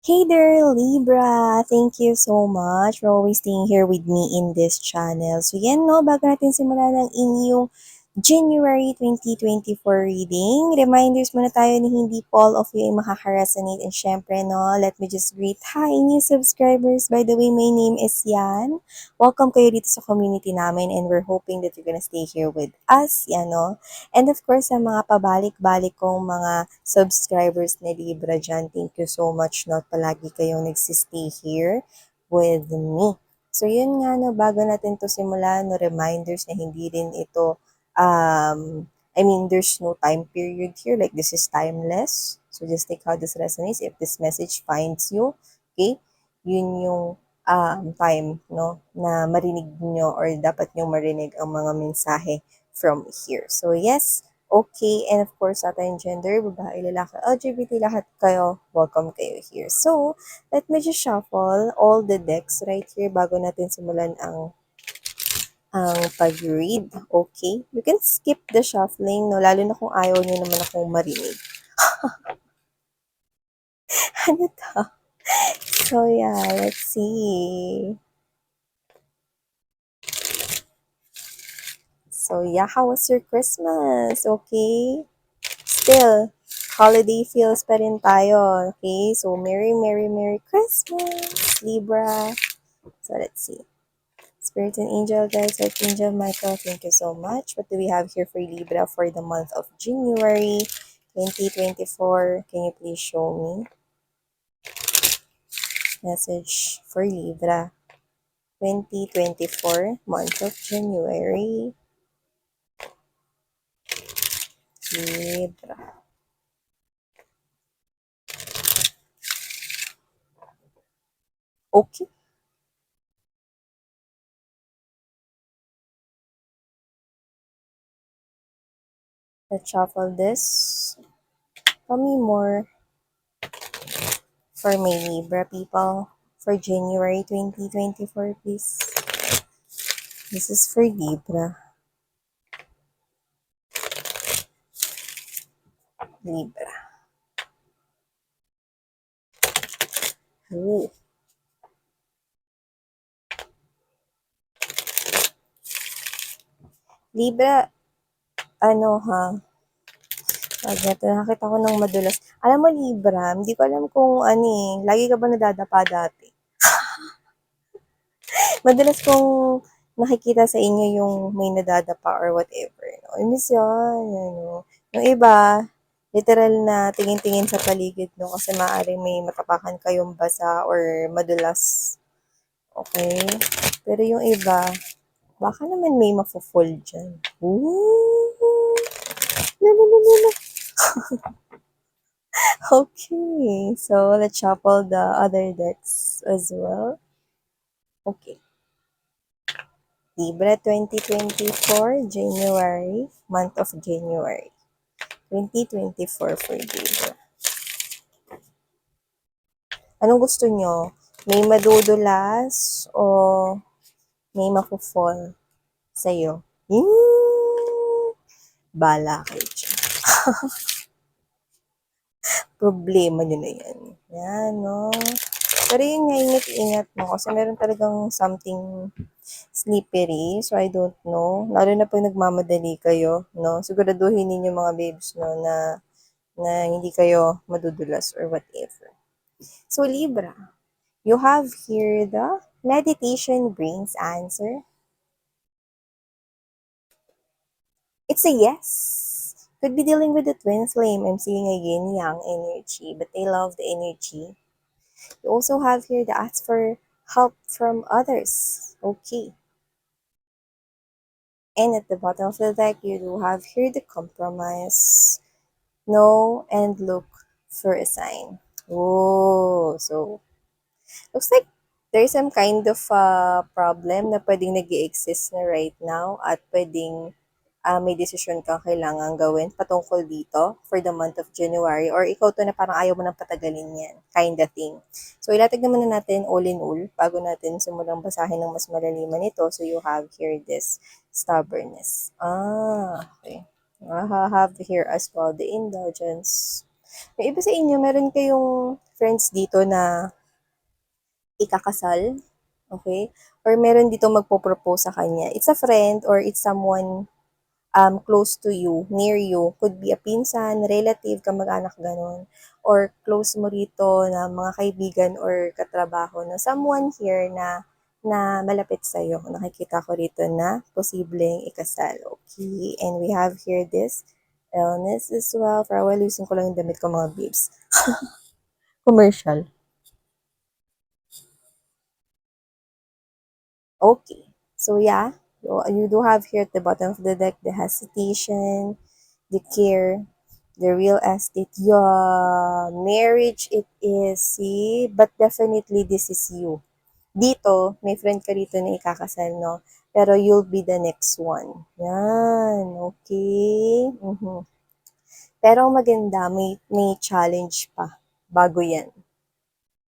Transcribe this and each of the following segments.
Hey there, Libra! Thank you so much for always staying here with me in this channel. So yan no, bago natin simulan ang inyong January 2024 reading, reminders muna tayo na hindi po all of you ay makaka-resonate. And syempre no, let me just greet, hi new subscribers. By the way, my name is Yan. Welcome kayo dito sa community namin and we're hoping that you're gonna stay here with us. Yan no. And of course, sa mga pabalik-balik kong mga subscribers ni Libra dyan, thank you so much no, palagi kayong nagsistay here with me. So yun nga no, bago natin to simulan, no, reminders na hindi rin ito, there's no time period here, like this is timeless. So just take how this resonates. If this message finds you, okay, yun yung time no, na marinig nyo or dapat nyo marinig ang mga mensahe from here. So yes, okay, and of course sa ating gender, babae, lalaki, LGBT, lahat kayo, welcome kayo here. So, let me just shuffle all the decks right here bago natin simulan ang pag-read. Okay? You can skip the shuffling, no? Lalo na kung ayaw nyo naman akong marinig. Ano to? So, yeah, let's see. So, yeah, how was your Christmas? Okay? Still, holiday feels pa rin tayo. Okay? So, Merry, Merry, Merry Christmas, Libra. So, let's see. Spirit and Angel, guys, Archangel Michael, thank you so much. What do we have here for Libra for the month of January 2024? Can you please show me? Message for Libra 2024, month of January. Libra. Okay. Let's shuffle this. Tell me more for my Libra people for January 2024, please. This is for Libra. Libra. Ooh. Libra, ano ha, pag nakita ko ng madulas. Alam mo, Libra, hindi ko alam kung ano lagi ka ba nadadapa dati? Madalas kong nakikita sa inyo yung may nadadapa or whatever. No? I miss yan. Ano. Yung iba, literal na tingin-tingin sa paligid no kasi maaaring may matapakan kayong basa or madulas. Okay? Pero yung iba, baka naman may mafo-fall dyan. Ooh! La, la, la, la, la. Okay, so let's shuffle the other decks as well. Okay. Libra 2024, January, month of January. 2024 for Libra. Anong gusto nyo? May madudulas o may mapufall sa'yo? Bala kayo dyan. Problema nyo na yan. Yan, no? Pero yun nga, ingat-ingat mo kasi meron talagang something slippery. So, I don't know. Lalo na pag nagmamadali kayo, no? Siguraduhin ninyo mga babes, no, na hindi kayo madudulas or whatever. So, Libra, you have here the meditation brings answer. It's a yes. Could be dealing with the twin flame. I'm seeing a yin-yang energy, but they love the energy. You also have here the ask for help from others. Okay. And at the bottom of the deck, you do have here the compromise. Know and look for a sign. Oh, so looks like there's some kind of problem na pwedeng nag-i-exist na right now at pwedeng may desisyon kang kailangan gawin patungkol dito for the month of January or ikaw to na parang ayaw mo nang patagalin yan, kind of thing. So, ilatag naman na natin all in all bago natin simulang basahin ng mas malaliman ito. So, you have here this stubbornness. Okay. I have here as well the indulgence. Yung iba sa inyo, meron kayong friends dito na ikakasal, okay? Or meron dito magpo-propose sa kanya. It's a friend or it's someone close to you, near you. Could be a pinsan, relative, kamag-anak, ganun. Or close mo rito na mga kaibigan or katrabaho na someone here na malapit sa'yo. Nakikita ko rito na posibleng ikasal. Okay? And we have here this illness as well. For a while, lusin ko lang yung damit ko mga babes. Commercial. Okay. So yeah, you do have here at the bottom of the deck the hesitation, the care, the real estate. Yeah, marriage it is, see? But definitely this is you. Dito, may friend ka rito na ikakasal, no? Pero you'll be the next one. Yan, okay? Pero ang maganda, may challenge pa bago yan.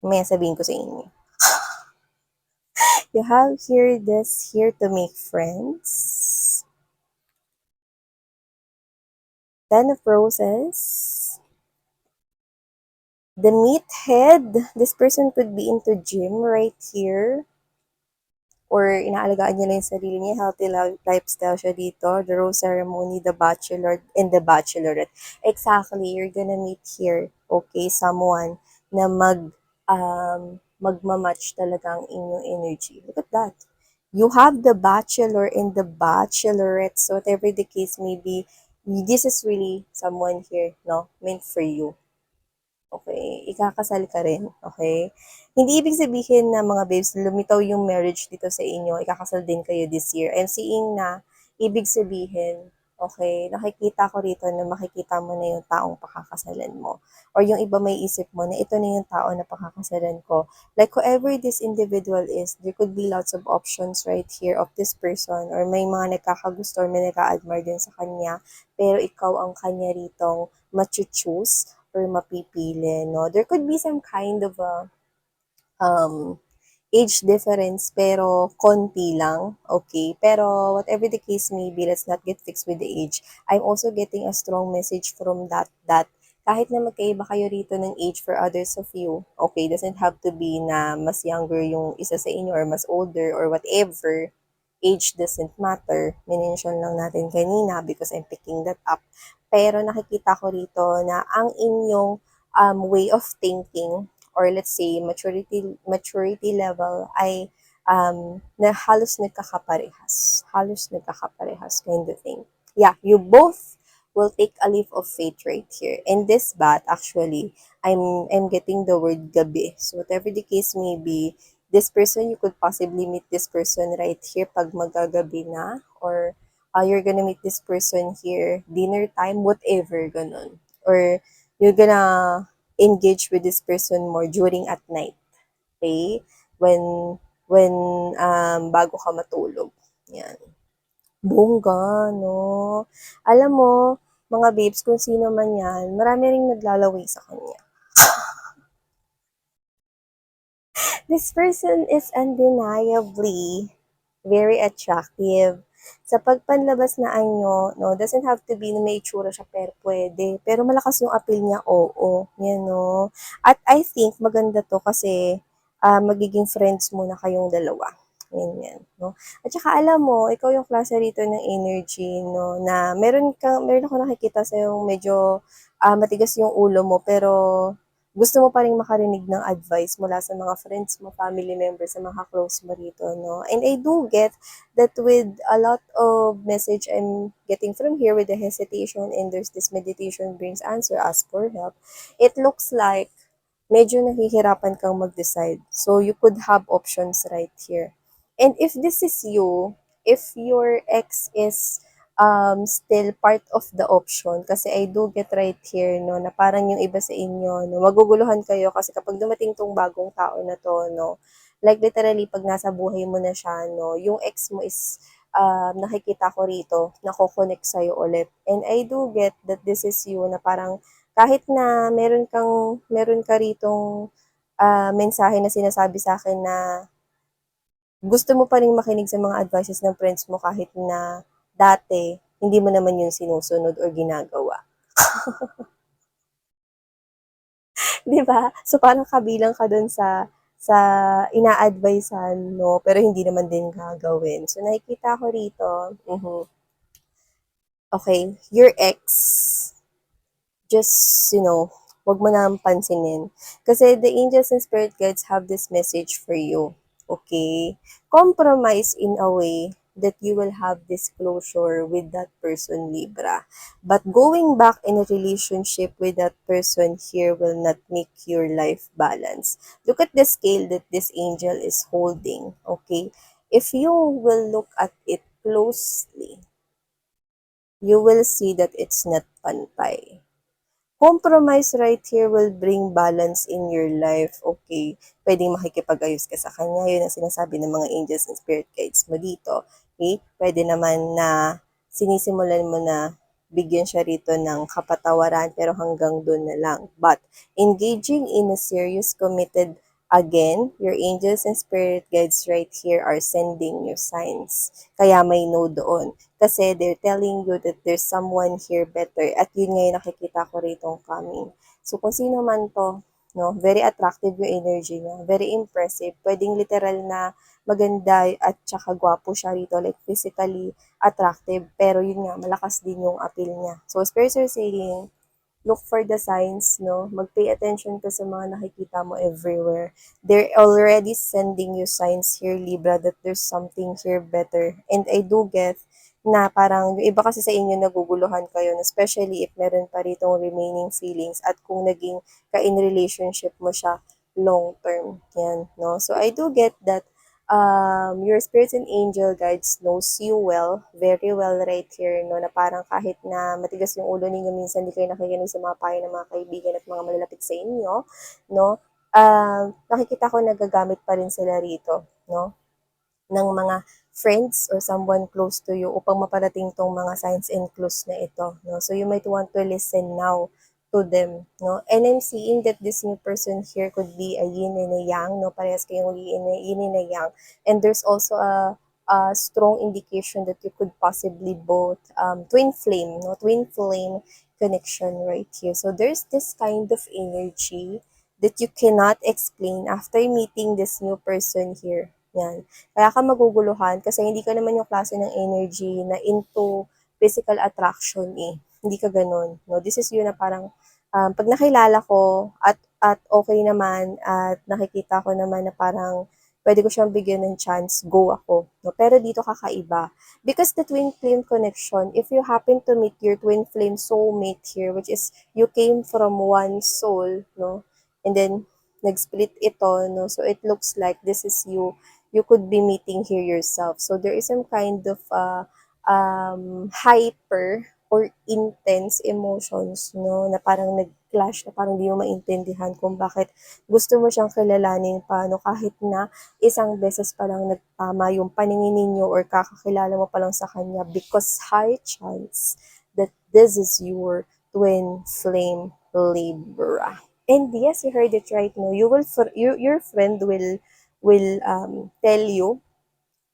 May sabihin ko sa inyo. You have here this here to make friends. Ten of Roses. The meathead. This person could be into gym right here. Or inaalagaan niya lang yung sarili niya, healthy lifestyle siya dito. The rose ceremony, the bachelor, and the bachelorette. Exactly, you're gonna meet here, okay, someone na magmamatch talaga ang inyong energy. Look at that. You have the bachelor and the bachelorette. So whatever the case may be, this is really someone here, no, meant for you. Okay, ikakasal ka rin, okay? Hindi ibig sabihin na mga babes, lumitaw yung marriage dito sa inyo, ikakasal din kayo this year. I'm seeing na ibig sabihin, okay, nakikita ko rito na makikita mo na yung taong pakakasalan mo. Or yung iba may isip mo na ito na yung tao na pakakasalan ko. Like whoever this individual is, there could be lots of options right here of this person or may mga nagkakagusto or may nagka-admire din sa kanya. Pero ikaw ang kanya ritong choose or mapipili, no? There could be some kind of a um, age difference, pero konti lang, okay? Pero whatever the case may be, let's not get fixed with the age. I'm also getting a strong message from that kahit na magkaiba kayo rito ng age for others of you, okay, doesn't have to be na mas younger yung isa sa inyo or mas older or whatever, age doesn't matter. Minention lang natin kanina because I'm picking that up. Pero nakikita ko rito na ang inyong way of thinking or let's say maturity level ay na halos nagkakaparehas. Halos nagkakaparehas kind of thing. Yeah, you both will take a leap of faith right here. And this bat, actually, I'm getting the word gabi. So whatever the case may be, this person, you could possibly meet this person right here pag magagabi na or you're gonna meet this person here dinner time, whatever, ganun. Or you're gonna engage with this person more during at night, okay? When bago ka matulog. Yan. Bongga, no? Alam mo, mga babes, kung sino man yan, marami ring naglalaway sa kanya. This person is undeniably very attractive. Sa pagpanlabas na anyo, no, doesn't have to be na may itsura siya, pero pwede. Pero malakas yung appeal niya, oo. Yan, no. At I think maganda to kasi magiging friends muna kayong dalawa. Yan, no. At saka alam mo, ikaw yung klase rito ng energy, no, na meron ako nakikita sa yung medyo matigas yung ulo mo, pero gusto mo pa rin makarinig ng advice mula sa mga friends mo, family members, sa mga close mo rito, no? And I do get that with a lot of message I'm getting from here with the hesitation and there's this meditation brings answer, ask for help. It looks like medyo nahihirapan kang mag-decide. So, you could have options right here. And if this is you, if your ex is still part of the option, kasi I do get right here, no, na parang yung iba sa inyo, no, maguguluhan kayo kasi kapag dumating tong bagong tao na to, no, like literally, pag nasa buhay mo na siya, no, yung ex mo is nakikita ko rito, nako-connect sa'yo ulit. And I do get that this is you na parang kahit na meron ka ritong mensahe na sinasabi sa akin na gusto mo pa ring makinig sa mga advices ng friends mo kahit na dati hindi mo naman yun sinusunod or ginagawa. 'Di ba? So, parang kabilang ka dun sa ina-advisehan mo, pero hindi naman din gagawin. So, nakikita ko rito, okay, your ex, just, wag mo na pansinin. Kasi the angels and spirit guides have this message for you. Okay? Compromise in a way that you will have this closure with that person, Libra. But going back in a relationship with that person here will not make your life balance. Look at the scale that this angel is holding. Okay? If you will look at it closely, you will see that it's not pantay. Compromise right here will bring balance in your life, okay? Pwedeng makikipag-ayos ka sa kanya, yun ang sinasabi ng mga angels and spirit guides mo dito, okay? Pwede naman na sinisimulan mo na bigyan siya rito ng kapatawaran pero hanggang doon na lang. But engaging in a serious committed again, your angels and spirit guides right here are sending you signs. Kaya may no doon. Kasi they're telling you that there's someone here better. At yun nga yung nakikita ko rito coming. So kung sino man to, no, very attractive yung energy niya. Very impressive. Pwedeng literal na maganda at saka gwapo siya rito. Like physically attractive. Pero yun nga, malakas din yung appeal niya. So spirits are saying, look for the signs, no? Mag-pay attention ka sa mga nakikita mo everywhere. They're already sending you signs here, Libra, that there's something here better. And I do get na parang yung iba kasi sa inyo naguguluhan kayo, especially if meron pa ritong remaining feelings at kung naging ka-in relationship mo siya long term. Yan, no? So I do get that your spirits and angel guides knows you well, very well right here, no, na parang kahit na matigas yung ulo ninyo, minsan di kayo nakikinig sa mga payo ng mga kaibigan at mga malalapit sa inyo, no, nakikita ko nagagamit pa rin sila rito, no, ng mga friends or someone close to you upang maparating tong mga signs and clues na ito, no? So you might want to listen now to them, no? And I'm seeing that this new person here could be a yin and a yang, no? Parehas kayong yin and a yang. And there's also a strong indication that you could possibly both twin flame, no? Twin flame connection right here. So there's this kind of energy that you cannot explain after meeting this new person here. Yan. Kaya ka maguguluhan kasi hindi ka naman yung klase ng energy na into physical attraction eh. Hindi ka ganun. No? This is yun na parang pag nakilala ko at okay naman at nakikita ko naman na parang pwede ko siyang bigyan ng chance, go ako. No? Pero dito kakaiba. Because the twin flame connection, if you happen to meet your twin flame soulmate here, which is you came from one soul, no? And then nag-split ito, no? So it looks like this is you could be meeting here yourself. So there is some kind of hyper or intense emotions, no, na parang nag-clash, na parang di mo maintindihan kung bakit gusto mo siyang kilalanin pa, no, kahit na isang beses pa lang nagtama yung paningin ninyo or kakakilala mo pa lang sa kanya because high chance that this is your twin flame Libra. And yes, you heard it right, no, your friend will tell you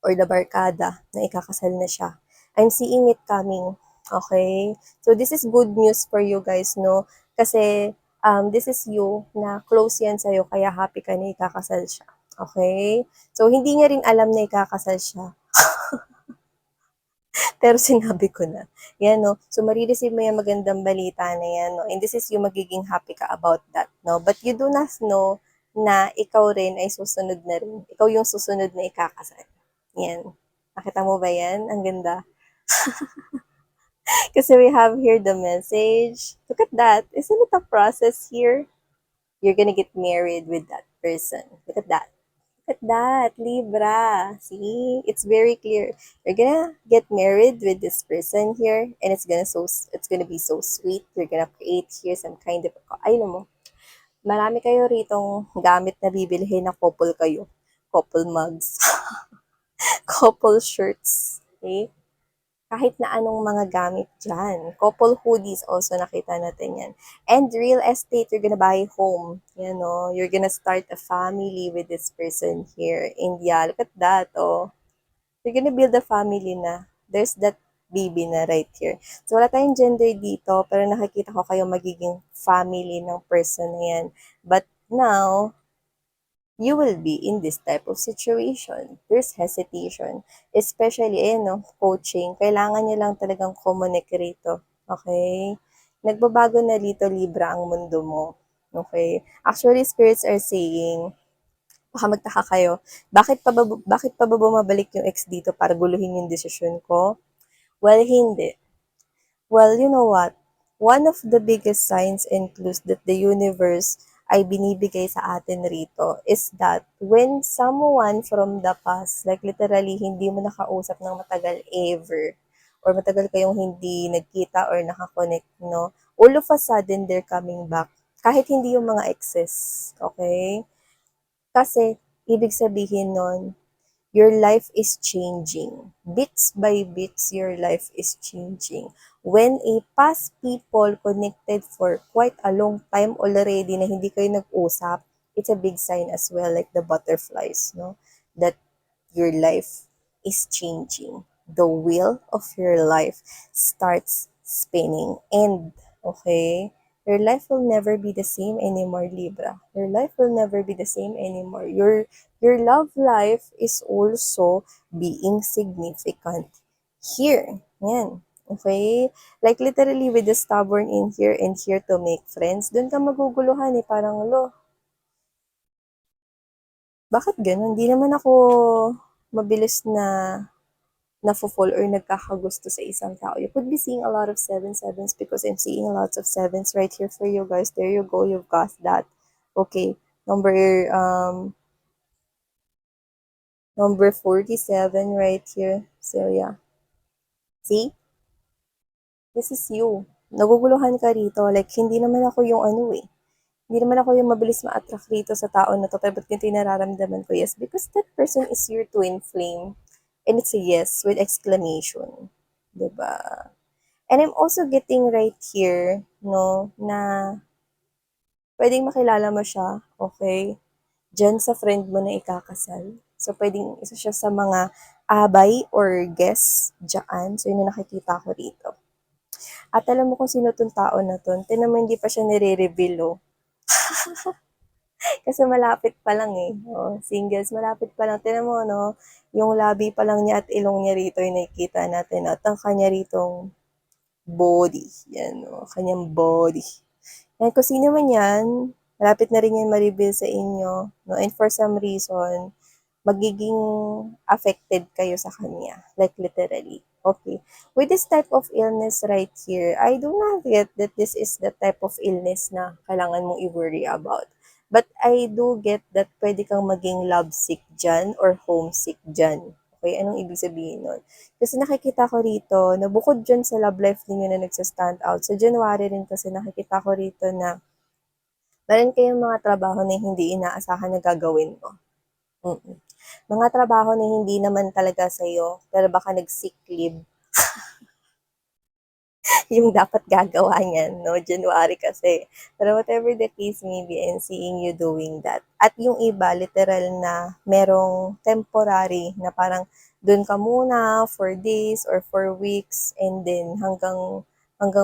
or the barkada na ikakasal na siya. I'm seeing it coming. Okay? So this is good news for you guys, no? Kasi this is you na close yan sa'yo kaya happy ka na ikakasal siya. Okay? So hindi niya rin alam na ikakasal siya. Pero sinabi ko na. Yan, no? So, marireceive mo yung magandang balita na yan, no? And this is yung magiging happy ka about that, no? But you do not know na ikaw rin ay susunod na rin. Ikaw yung susunod na ikakasal. Yan. Nakita mo ba yan? Ang ganda. Kasi we have here the message. Look at that. Isn't it a process here? You're gonna get married with that person. Look at that. Look at that, Libra. See, it's very clear. You're gonna get married with this person here, and it's gonna be so sweet. You're gonna create here some kind of, ay mo, marami kayo ritong gamit na bibilhin na couple kayo. Couple mugs, couple shirts, okay? Kahit na anong mga gamit dyan. Couple hoodies also nakita natin yan. And real estate, you're gonna buy home. You know, you're gonna start a family with this person here. India, look at that, oh. You're gonna build a family na. There's baby na right here. So, wala tayong gender dito, pero nakikita ko kayo magiging family ng person na yan. But now, you will be in this type of situation. There's hesitation. Especially, no, coaching. Kailangan niya lang talagang communicate rito. Okay? Nagbabago na dito, Libra, ang mundo mo. Okay? Actually, spirits are saying, baka magtaka kayo, bakit pa ba bumabalik yung ex dito para guluhin yung desisyon ko? Well, hindi. Well, you know what? One of the biggest signs and clues that the universe ay binibigay sa atin rito is that when someone from the past, like literally hindi mo nakausap ng matagal ever, or matagal kayong hindi nagkita or nakakonect, no? All of a sudden, they're coming back. Kahit hindi yung mga exes, okay? Kasi, ibig sabihin nun, your life is changing. Bits by bits, your life is changing. When a past people connected for quite a long time already na hindi kayo nag-usap, it's a big sign as well, like the butterflies, no? That your life is changing. The wheel of your life starts spinning. And, okay, your life will never be the same anymore, Libra. Your life will never be the same anymore. Your love life is also being significant here. Yan. Okay? Like literally with the stubborn in here and here to make friends, doon ka maguguluhan eh. Parang, lo, bakit ganun? Di naman ako mabilis na nafo-fall or nagkakagusto sa isang tao. You could be seeing a lot of sevens because I'm seeing lots of sevens right here for you guys. There you go. You've got that. Okay. Number 47 right here. So yeah. See? This is you. Naguguluhan ka rito. Like, hindi naman ako yung ano eh. Hindi naman ako yung mabilis ma-attract rito sa tao na to. Pero ba't ganito yung nararamdaman ko? Yes, because that person is your twin flame. And it's a yes with exclamation. Diba? And I'm also getting right here, no, na pwedeng makilala mo siya, okay, dyan sa friend mo na ikakasal. So, pwedeng isa siya sa mga abay or guest dyan. So, yun yung nakikita ko rito. At alam mo kung sino tong tao na to. Tinan mo, hindi pa siya nire-reveal, oh. Kasi malapit pa lang eh. Oh, singles, malapit pa lang. Tinan mo, no, yung labi pa lang niya at ilong niya rito yung nakikita natin. At ang kanya ritong body. Yan, no, kanyang body. And kung sino man yan, malapit na rin yan ma-reveal sa inyo. No? And for some reason, magiging affected kayo sa kanya. Like literally. Okay. With this type of illness right here, I do not get that this is the type of illness na kailangan mong i-worry about. But I do get that pwede kang maging lovesick dyan or homesick dyan. Okay, anong ibig sabihin nun? Kasi nakikita ko rito, na bukod dyan sa love life ninyo na nagsa-stand out, sa January rin kasi nakikita ko rito na meron kayong mga trabaho na hindi inaasahan na gagawin mo. Mm. Mga trabaho na hindi naman talaga sa'yo, pero baka nag-sick leave yung dapat gagawa niyan, no? January kasi. Pero whatever the case may be, I'm seeing you doing that. At yung iba, literal na merong temporary na parang dun ka muna for days or for weeks and then hanggang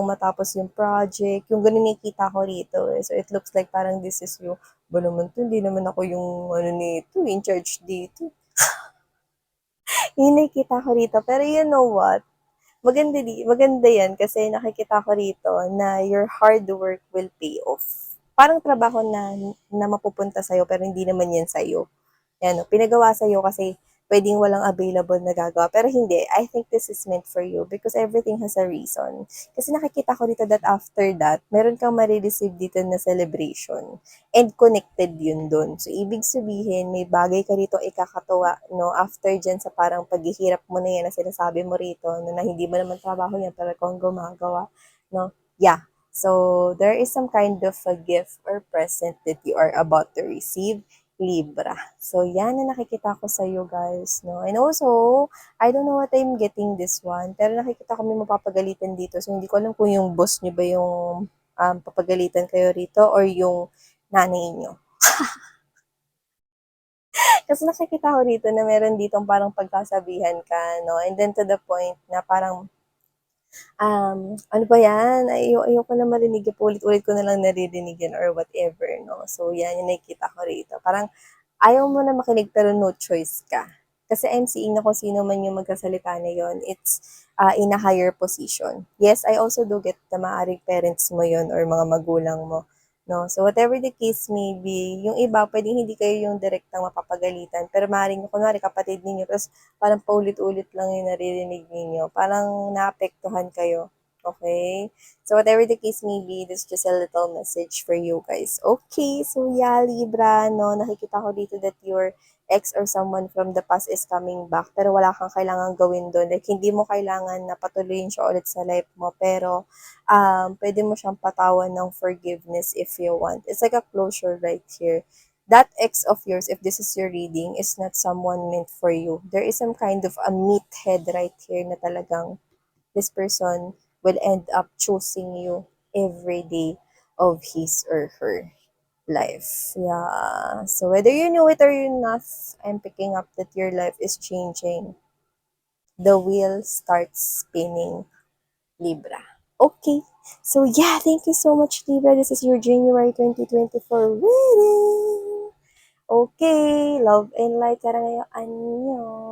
matapos yung project. Yung ganun nakikita ko rito. Eh. So it looks like parang this is yung, ba naman to, hindi naman ako yung ano nito, in charge dito. Yung nakikita ko rito. Pero you know what? Maganda yan kasi nakikita ko rito na your hard work will pay off. Parang trabaho na mapupunta sa'yo pero hindi naman yan sa'yo. Yan, no? Pinagawa sa'yo kasi pwedeng walang available na gagawa. Pero hindi, I think this is meant for you because everything has a reason. Kasi nakikita ko dito that after that, meron kang marireceive dito na celebration. And connected yun dun. So, ibig sabihin, may bagay ka rito ikakatuwa, no? After dyan sa parang paghihirap mo na yan na sinasabi mo rito, no? Na hindi mo naman trabaho yan, pero kung gumagawa, no? Yeah. So, there is some kind of a gift or present that you are about to receive Libra. So, yan na nakikita ko sa iyo guys, no? And also, I don't know what I'm getting this one, pero nakikita ko may mapapagalitan dito. So, hindi ko alam kung yung boss niyo ba yung papagalitan kayo rito or yung nanay niyo. Kasi nakikita ko rito na meron ditong parang pagkasabihan ka, no? And then to the point na parang Ano ba 'yan, ayoko na marinig yung paulit-ulit ko na lang naririnig 'yan or whatever 'no. So 'yan yung nakikita ko rito, parang ayaw mo na makinig pero no choice ka. Kasi I'm seeing na kung sino man yung magsasalita na yun, it's, in a higher position. Yes, I also do get na maaaring parents mo yun or mga magulang mo, 'no. So whatever the case may be, yung iba puwedeng hindi kayo yung direktang mapapagalitan, pero maaaring kunwari kapatid ninyo tapos parang paulit-ulit lang yung naririnig ninyo, parang naapektuhan kayo, okay. So whatever the case may be, this is just a little message for you guys. Okay, so yeah, Libra, no, nakikita ko dito that your ex or someone from the past is coming back, pero wala kang kailangan gawin doon. Like, hindi mo kailangan na patuloyin siya ulit sa life mo, pero pwede mo siyang patawan ng forgiveness if you want. It's like a closure right here. That ex of yours, if this is your reading, is not someone meant for you. There is some kind of a meathead right here na talagang this person will end up choosing you every day of his or her life. Yeah. So whether you knew it or you're not, I'm picking up that your life is changing. The wheel starts spinning, Libra. Okay. So yeah, thank you so much, Libra. This is your January 2024 reading. Okay. Love and light. Tara ngayon. Annyeong.